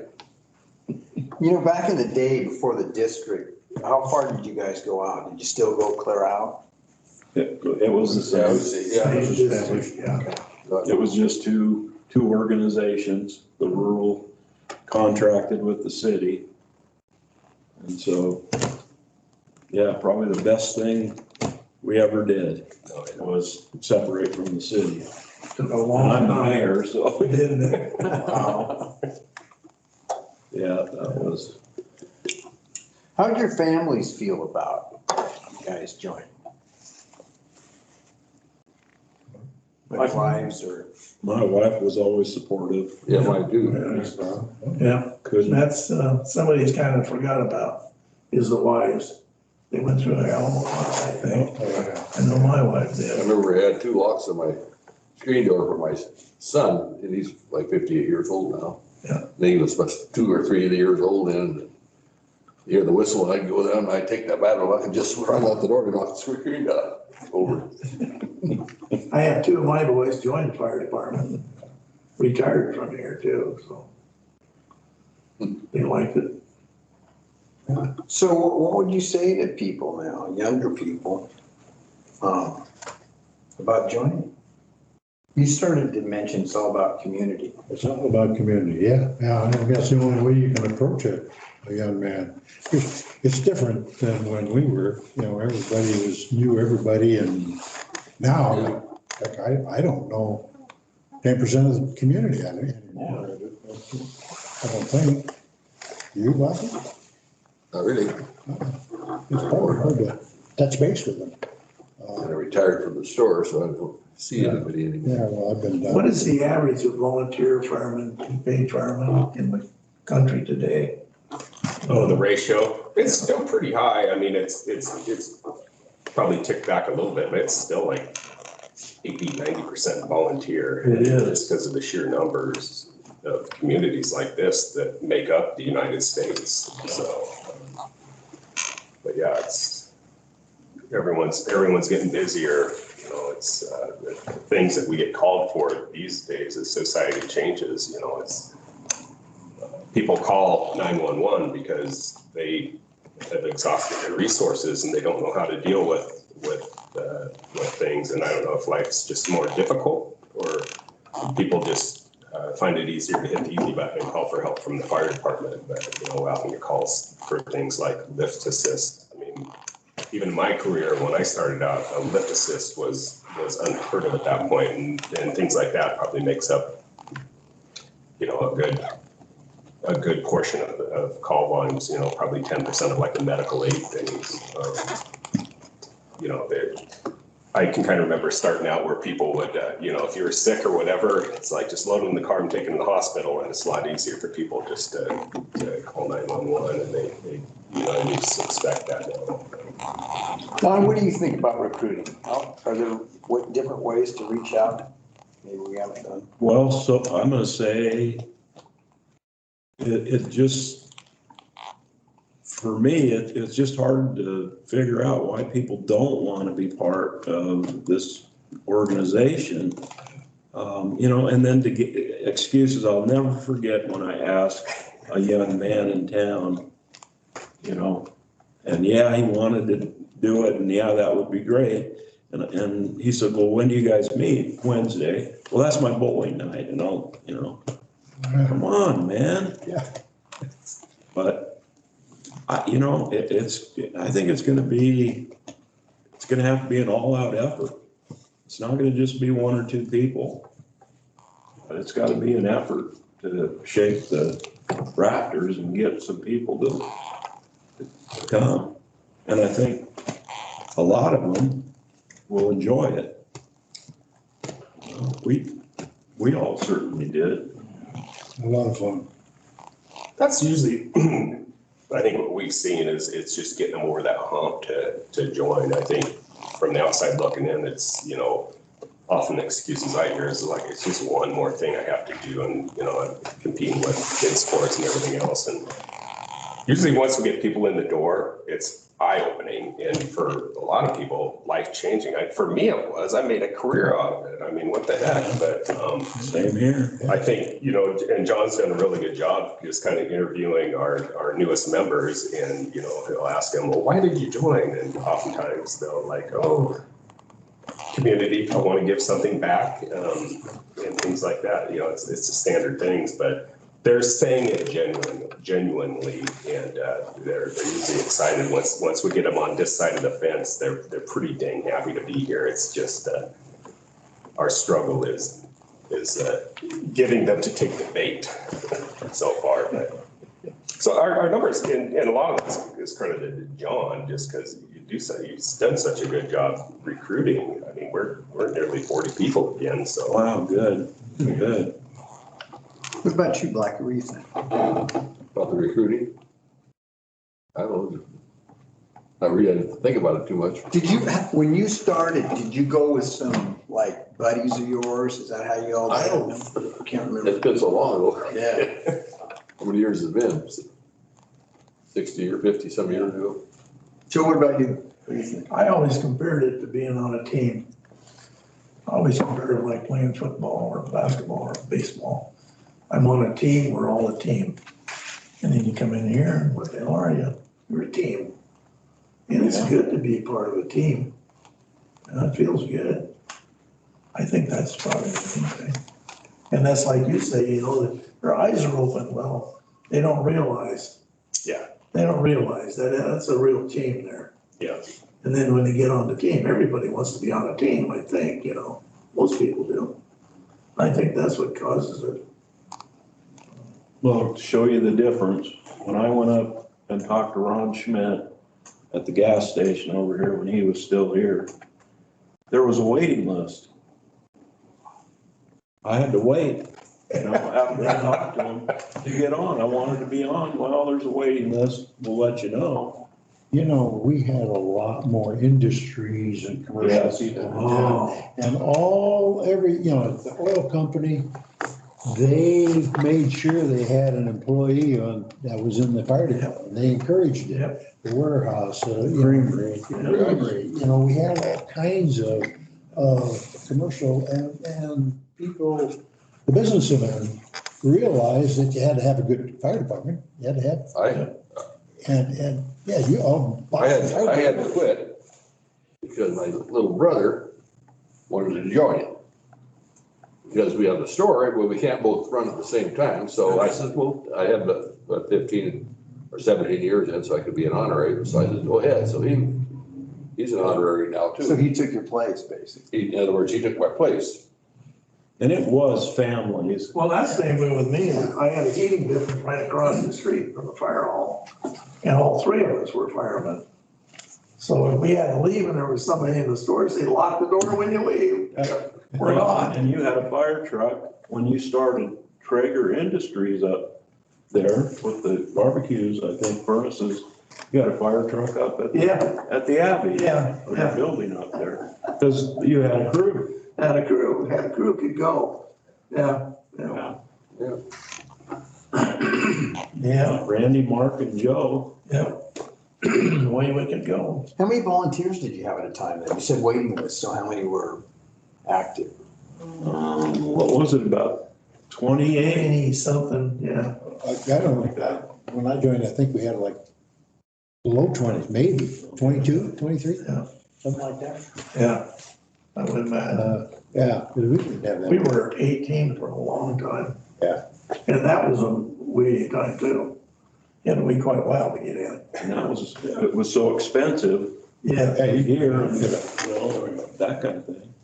You know, back in the day before the district, how far did you guys go out? Did you still go clear out? It was the Yeah, I would same. say, Yeah. It was just two organizations, the rural contracted with the city. And so, yeah, probably the best thing we ever did was separate from the city. Took a And long I'm the time, mayor, so, didn't it? Wow. yeah, that was, How'd your families feel about you guys joining? With wives or? my wife was always supportive. Yeah, mine too. Yeah, Couldn't, that's, somebody's kind of forgot about, is the wives. They went through their almost, I think. I know my wife I did. remember I had two locks on my screen door for my son, and he's like 58 years old now. Yeah. And he was about 2 or 3 years old, and you hear the whistle, and I'd go down, and I'd take that battle lock and just run out the door and knock the screen over. I had two of my boys join the fire department, retired from here too, so. They liked it. So what would you say to people now, younger people, about joining? You started to mention it's all about community. It's all about community, yeah. I think that's the only way you can approach a young man. It's different than when we were, everybody knew everybody, and now, like, I don't know 10% of the community anymore. I don't think. You, Bucky? Not really. It's probably hard to touch base with them. And I retired from the store, so I don't see anybody anymore. Yeah, well, I've been down. What is the average of volunteer firemen, paid firemen in the country today? Oh, the ratio, it's still pretty high. I mean, it's probably ticked back a little bit, but it's still like 80-90% volunteer. It is. Just because of the sheer numbers of communities like this that make up the United States, so. But yeah, everyone's getting busier, it's the things that we get called for these days as society changes, it's people call 911 because they have exhausted their resources and they don't know how to deal with things. And I don't know if life's just more difficult or people just find it easier to hit the easy button and call for help from the fire department. But allowing your calls for things like lift assist. I mean, even in my career, when I started out, a lift assist was unheard of at that point, and things like that probably makes up, a good portion of call volumes. Probably 10% of like the medical aid things. I can kind of remember starting out where people would, if you were sick or whatever, it's like just load them in the car and take them to the hospital, and it's a lot easier for people just to call 911, and they you just expect that now. Don, what do you think about recruiting? Are there different ways to reach out? Maybe we haven't done. well, so I'm gonna say it just, for me, it's just hard to figure out why people don't want to be part of this organization. And then to get excuses, I'll never forget when I asked a young man in town, and yeah, he wanted to do it, and yeah, that would be great. And he said, well, when do you guys meet? Wednesday. Well, that's my bowling night, and come on, man. Yeah. But I think it's gonna have to be an all-out effort. It's not gonna just be one or two people. But it's gotta be an effort to shake the rafters and get some people to come. And I think a lot of them will enjoy it. We all certainly did. A lot of fun. That's usually, I think what we've seen is it's just getting them over that hump to join. I think from the outside looking in, it's, often the excuses I hear is like, it's just one more thing I have to do. And, I'm competing with kids sports and everything else. And usually once we get people in the door, it's eye-opening, and for a lot of people, life-changing. For me, it was. I made a career out of it. I mean, what the heck? But Same here. I think, and John's done a really good job just kind of interviewing our newest members, and, he'll ask them, well, why did you join? And oftentimes they'll like, oh, community, I want to give something back, and things like that. It's the standard things, but they're saying it genuinely, and they're usually excited. Once we get them on this side of the fence, they're pretty dang happy to be here. It's just our struggle is is getting them to take the bait so far, but. So our numbers, and a lot of this is credited to John, just because he's done such a good job recruiting. I mean, we're nearly 40 people again, so. Wow, good, good. What about you, Blackie? What do you think? About the recruiting? I don't know. I really didn't think about it too much. Did you, when you started, did you go with some like buddies of yours? Is that how you all I did don't- it? I can't remember. It's been so long ago. Yeah. How many years has it been? 60 or 50 some years ago? Joe, what about you? What do you think? I always compared it to being on a team. I always compared it like playing football or basketball or baseball. I'm on a team, we're all a team. And then you come in here, and what the hell are you? You're a team. And it's good to be part of a team. And it feels good. I think that's probably the main thing. And that's like you say, you know, that their eyes are open. Well, they don't realize. Yeah. They don't realize that that's a real team there. Yeah. And then when they get on the team, everybody wants to be on a team, I think, you know, most people do. I think that's what causes it. Well, to show you the difference, when I went up and talked to Ron Schmidt at the gas station over here when he was still here, there was a waiting list. I had to wait, you know, after I talked to him to get on. I wanted to be on. Well, there's a waiting list. We'll let you know. You know, we had a lot more industries and commercial Yes. people in town. Oh, And you know, the oil company, they made sure they had an employee that was in the fire department. They encouraged it. yep. The warehouse, creamery, you know, we had all kinds of commercial and people, the businessmen realized that you had to have a good fire department. You had to have, and yeah, you all. I had to quit because my little brother wanted to join it. Because we have a store, but we can't both run at the same time. So I said, well, I had about 15 or 17 years in, so I could be an honorary. So I said, go ahead. So he's an honorary now too. So he took your place, basically. In other words, he took my place. And it was families. Well, that's the same way with me. I had a heating business right across the street from the fire hall. And all three of us were firemen. So if we had to leave and there was somebody in the store, say, lock the door when you leave. We're gone. And you had a fire truck when you started Traeger Industries up there with the barbecues, I think, furnaces. You had a fire truck up at the Abbey. Yeah, Or yeah. the building up there. Because you had a crew. Had a crew could go. Yeah, yeah. Yeah, Randy, Mark, and Joe. yeah. The way we could go. How many volunteers did you have at a time then? You said waiting list, so how many were active? What was it, about 28? 80 something, yeah. I don't know, when I joined, I think we had like low 20s, maybe 22, 23, Yeah. something like that. Yeah. I wouldn't imagine. Yeah, because we didn't have that. We were 18 for a long time. Yeah. And that was a waiting time too. You had to wait quite a while to get in. And it was so expensive. Yeah. Yeah, you Here, you know, that kind of thing.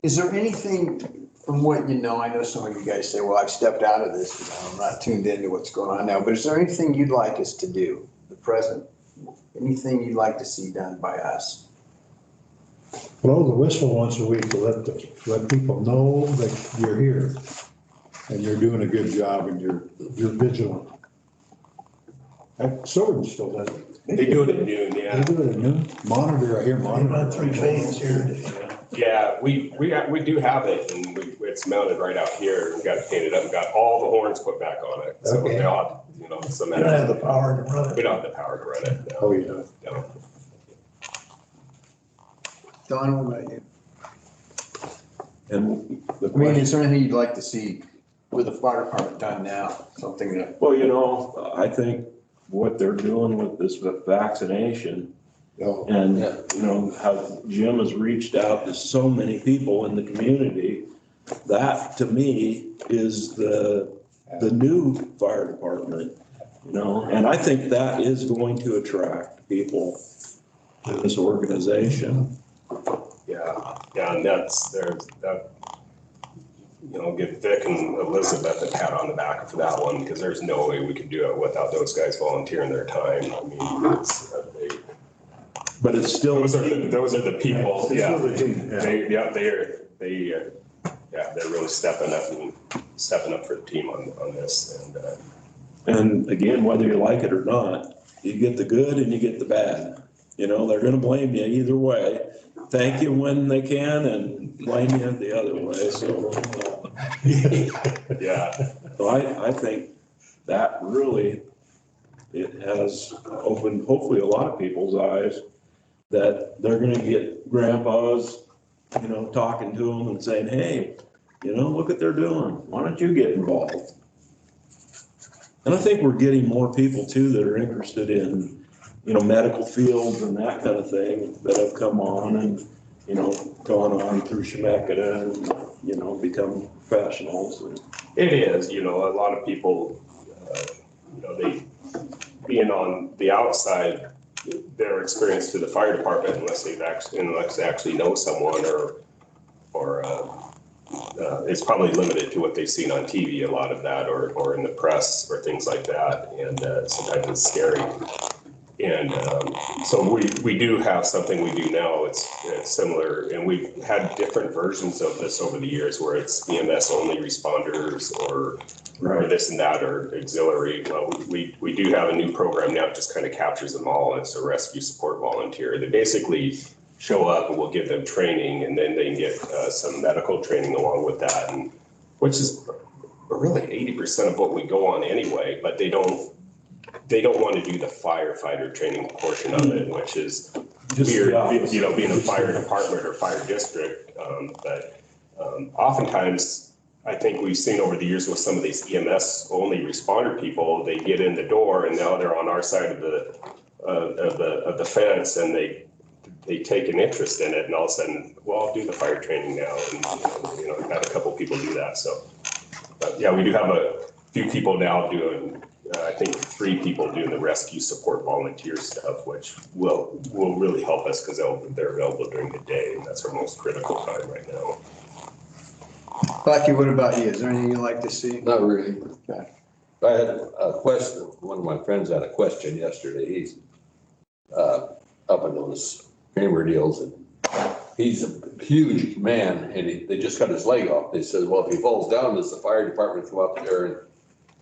Is there anything from what you know, I know some of you guys say, well, I've stepped out of this, you know, I'm not tuned into what's going on now, but is there anything you'd like us to do, the present? Anything you'd like to see done by us? Blow the whistle once a week to let people know that you're here and you're doing a good job and you're vigilant. Silverton still does it. They do it at noon, They yeah. do it at noon. Monitor, I hear I've monitor. got 3 phases here. Yeah, we do have it and it's mounted right out here. We got it painted up, and got all the horns put back on it. So Okay. they all, you know, some. You don't have the power to run We it. don't have the power to run it. No. Oh, yeah. No. Don, what about you? And the I mean, question, is there anything you'd like to see with the fire department done now? Something that, well, you know, I think what they're doing with this vaccination Oh, and, Yeah. you know, how Jim has reached out to so many people in the community, that to me is the new fire department, you know, and I think that is going to attract people to this organization. Yeah, and that's, give Vic and Elizabeth a pat on the back for that one, because there's no way we could do it without those guys volunteering their time. I mean, But it's still. those are the people, yeah. Yeah. They're really stepping up for the team on this. And again, whether you like it or not, you get the good and you get the bad. They're gonna blame you either way. Thank you when they can and blame you the other way, so. Yeah. So I think that really, it has opened hopefully a lot of people's eyes that they're gonna get grandpas, talking to them and saying, hey, look what they're doing. Why don't you get involved? And I think we're getting more people too that are interested in, medical fields and that kind of thing that have come on and, gone on through Chemeketa and, become professionals. It is, a lot of people, they, being on the outside, their experience to the fire department, unless they actually know someone or it's probably limited to what they've seen on TV, a lot of that, or in the press or things like that. And sometimes it's scary. And so we do have something we do now. It's similar, and we've had different versions of this over the years where it's EMS only responders or this and that or auxiliary. Well, we do have a new program now that just kind of captures them all. It's a rescue support volunteer. They basically show up and we'll give them training, and then they can get some medical training along with that, and which is really 80% of what we go on anyway. But they don't want to do the firefighter training portion of it, which is weird, being a fire department or fire district. But oftentimes, I think we've seen over the years with some of these EMS only responder people, they get in the door and now they're on our side of the fence, and they take an interest in it, and all of a sudden, well, I'll do the fire training now, and I've had a couple people do that. So, but yeah, we do have a few people now doing. I think 3 people doing the rescue support volunteer stuff, which will really help us because they're available during the day, and that's our most critical time right now. Blackie, what about you? Is there anything you'd like to see? Not really. Okay. I had a question, one of my friends had a question yesterday. He's up in those Kramer deals, and he's a huge man, and they just cut his leg off. They said, well, if he falls down, does the fire department come up there? And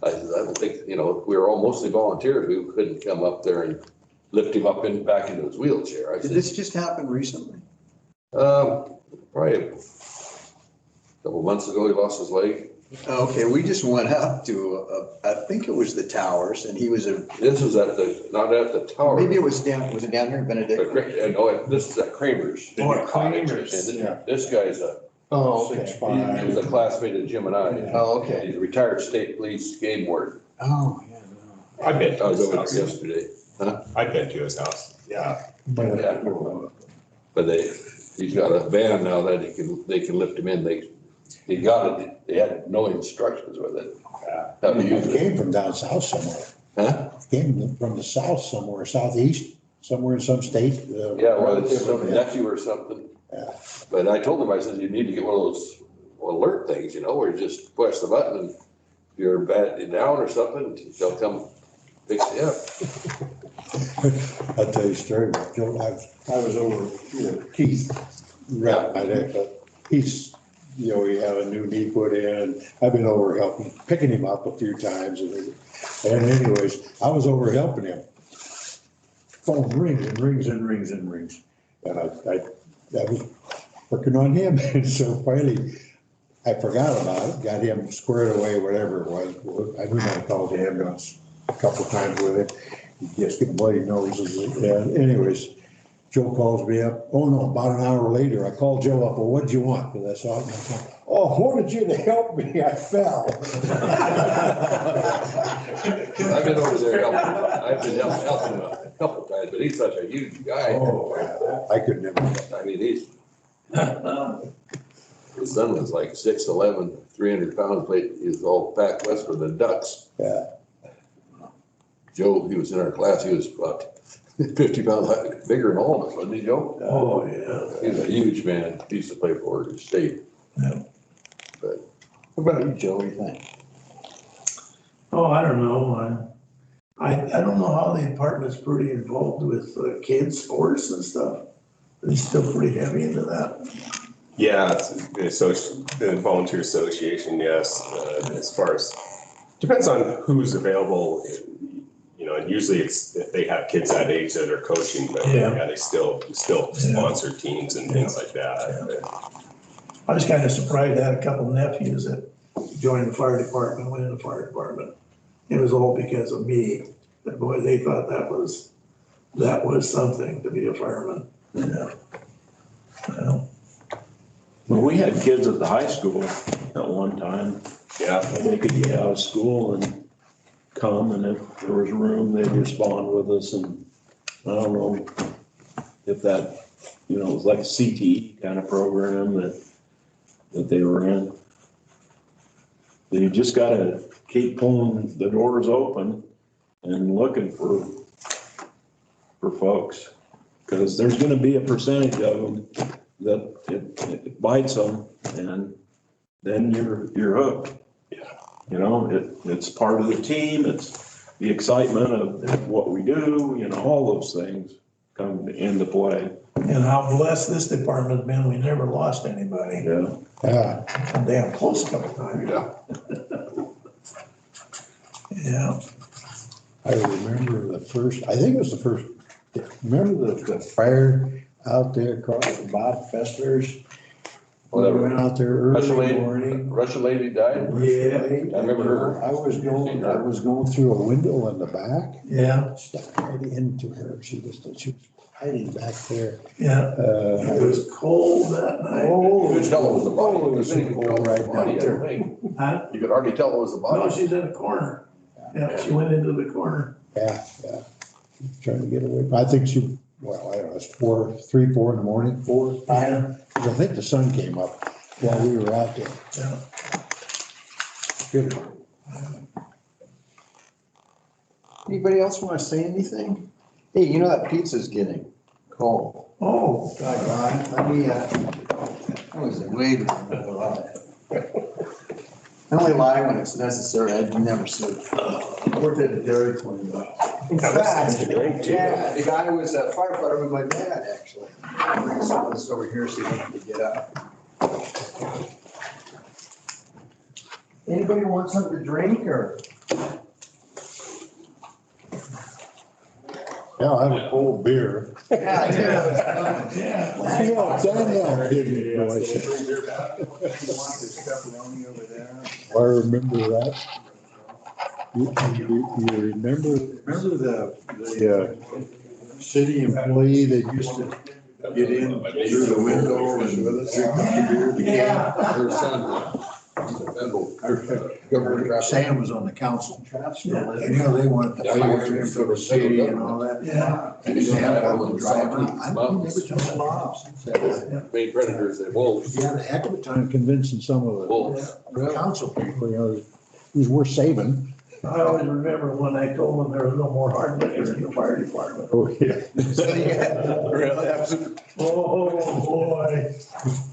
I don't think, we were all mostly volunteers. We couldn't come up there and lift him up back into his wheelchair. Did this just happen recently? Probably a couple months ago, he lost his leg. Okay, we just went up to, I think it was the Towers, and he was This was not at the tower. maybe it was down here in Benedict? No, this is at Kramer's. Oh, at Kramer's. And this guy's Oh, okay. 6'5". he was a classmate of Jim and I. Oh, okay. He's a retired state police game warden. Oh, yeah, no. I've been I to was his over house. there yesterday. I've been to his house. Yeah. Yeah. But he's got a van now that they can lift him in. He got it. They had no instructions with it. How to use It it. came from down south somewhere. Huh? Came from the south somewhere, southeast, somewhere in some state. Yeah, well, it's some nephew or something. Yeah. But I told him, I said, you need to get one of those alert things, where you just push the button and if you're bad down or something, they'll come fix you up. I'll tell you a story about Joe. I was over Keith, right, my dad, but he's, we have a new knee put in. I've been over helping, picking him up a few times. And anyways, I was over helping him. Phone rings and rings and rings and rings. And I was working on him. And so finally, I forgot about it, got him squared away, whatever it was. I knew I called the ambulance a couple times with him. He just get bloody noses. And anyways, Joe calls me up. Oh no, about an hour later, I called Joe up. Well, what'd you want? Because I saw him. Oh, I wanted you to help me. I fell. I've been over there helping him. I've been helping him a couple times, but he's such a huge guy. Oh, I could never. I mean, his son was like 6'11", 300 pounds, he was all packed west with the Ducks. Yeah. Joe, he was in our class, he was about 50 pounds bigger than all of us, wasn't he, Joe? Oh, yeah. He's a huge man. He used to play for Oregon State. Yeah. But What about you, Joe? What do you think? Oh, I don't know. I don't know how the department's pretty involved with kids' sports and stuff. It's still pretty heavy into that. Yeah, the volunteer association, yes, as far as, depends on who's available. You know, and usually it's, if they have kids that age that are coaching, but yeah, they still sponsor teams and things like that. I was kind of surprised. I had a couple nephews that joined the fire department, went in the fire department. It was all because of me. But boy, they thought that was something to be a fireman. Yeah. Well, Well, we had kids at the high school at one time. Yeah, They could get out of school and come, and if there was room, they'd respond with us, and I don't know if that, you know, it was like a CTE kind of program that they were in. You just gotta keep pulling the doors open and looking for folks, because there's gonna be a percentage of them that it bites them, and then you're hooked. You know, it's part of the team, it's the excitement of what we do, you know, all those things come into play. and how blessed this department's been. We never lost anybody. Yeah. Yeah, Come damn close a couple times. Yeah. I remember I think it was the first, remember the fire out there across the Bob Fessler's? We went out there early morning. Russian lady died? Yeah. I remember her. I was going through a window in the back, Yeah. stepped right into her. She was hiding back there. Yeah. It was cold that night. You could tell it was a body. Oh, it was You couldn't even tell it was a right body, down I there. don't think. Huh? You could hardly tell it was a No, body. she's in a corner. Yeah, she went into the corner. Yeah. Trying to get away. I think she, well, I don't know, it's 3, 4 in the morning, 4, 5. Yeah. I think the sun came up while we were out there. Yeah. Good. Anybody else want to say anything? Hey, you know that pizza's getting cold. Oh, Let me, I was waiting. I only lie when it's necessary. I'd never said. Worked at a Dairy Queen. In fact, yeah, the guy was a firefighter with my dad, actually. So this over here, so he didn't get up. Anybody want something to drink or? Yeah, I'll have a cold beer. Yeah. yeah. Yeah, Daniel didn't You want voice it. this pepperoni over there? I remember that. You remember the city employee that used to get in through the window and drink the beer? Yeah. Her son, Governor Sam was on the council. Yeah. And you know, they wanted to fire him for the city and all that. Yeah. And Sam got a driver. I never told him off. main predators, they wolves. He had a heck of a time convincing some of Wolves. the council people, you know, he was worth saving. I always remember when I told them there was no more hard liquor in the fire department. Oh, yeah. Really? Oh, boy.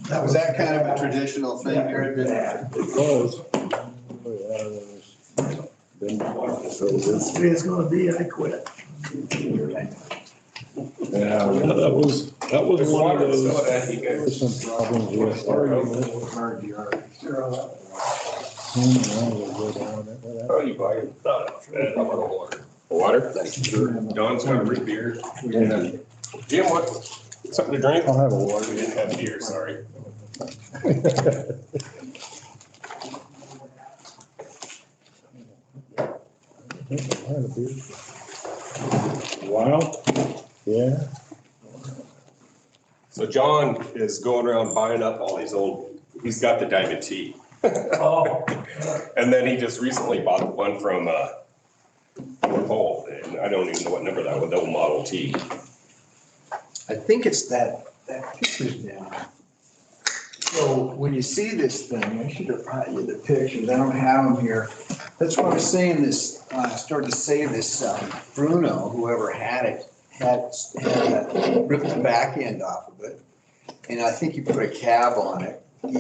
That was that kind of a traditional thing there. Yeah. It was. Oh, That's the way it's gonna be, I quit. yeah, That was one of those. there was some problems with argument. Oh, you buy it. How about a water? A water? Thank you. Don's got a root beer. Yeah. Jim, what, something to drink? I'll have a We water. didn't have beer, sorry. Wow. Yeah. So John is going around buying up all these he's got the Diamond T. Oh. And then he just recently bought one from, Cole, and I don't even know what number that was, the old Model T. I think it's that picture's down. So when you see this thing, I should have brought you the pictures. I don't have them here. That's what I was saying this, I started to say this, Bruno, whoever had it, had ripped the back end off of it. And I think you put a cab on it. And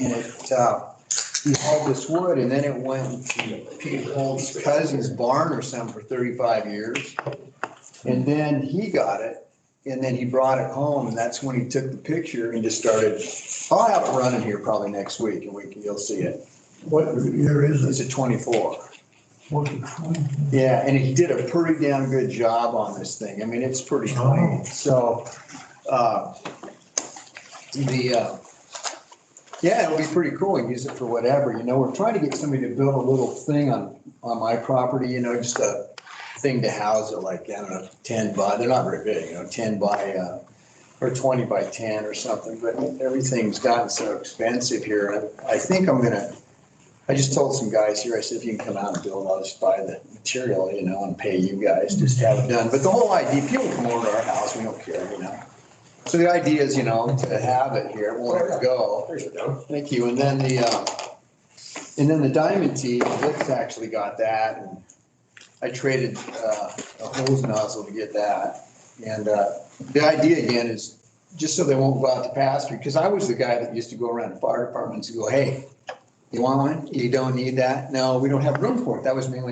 he hauled this wood and then it went to Pete Holt's cousin's barn or something for 35 years. And then he got it and then he brought it home and that's when he took the picture and just started, I'll have it running here probably next week and you'll see it. What year is It's it? a 24. What's it from? Yeah, and he did a pretty damn good job on this thing. I mean, it's pretty clean. So, yeah, it'll be pretty cool. And use it for whatever, you know, we're trying to get somebody to build a little thing on my property, you know, just a thing to house it like, I don't know, 10 by, they're not very big, you know, 10 by, or 20 by 10 or something, but everything's gotten so expensive here. I think I just told some guys here, I said, if you can come out and build, I'll just buy the material, you know, and pay you guys, just have it done. But the whole idea, people come over to our house, we don't care, you know. So the idea is, you know, to have it here, it won't ever go. Thank you. And then the diamond tee, Fleck's actually got that, and I traded a hose nozzle to get that. And the idea again is just so they won't go out to pasture, because I was the guy that used to go around to fire departments and go, hey, you want one? You don't need that? No, we don't have room for it. That was mainly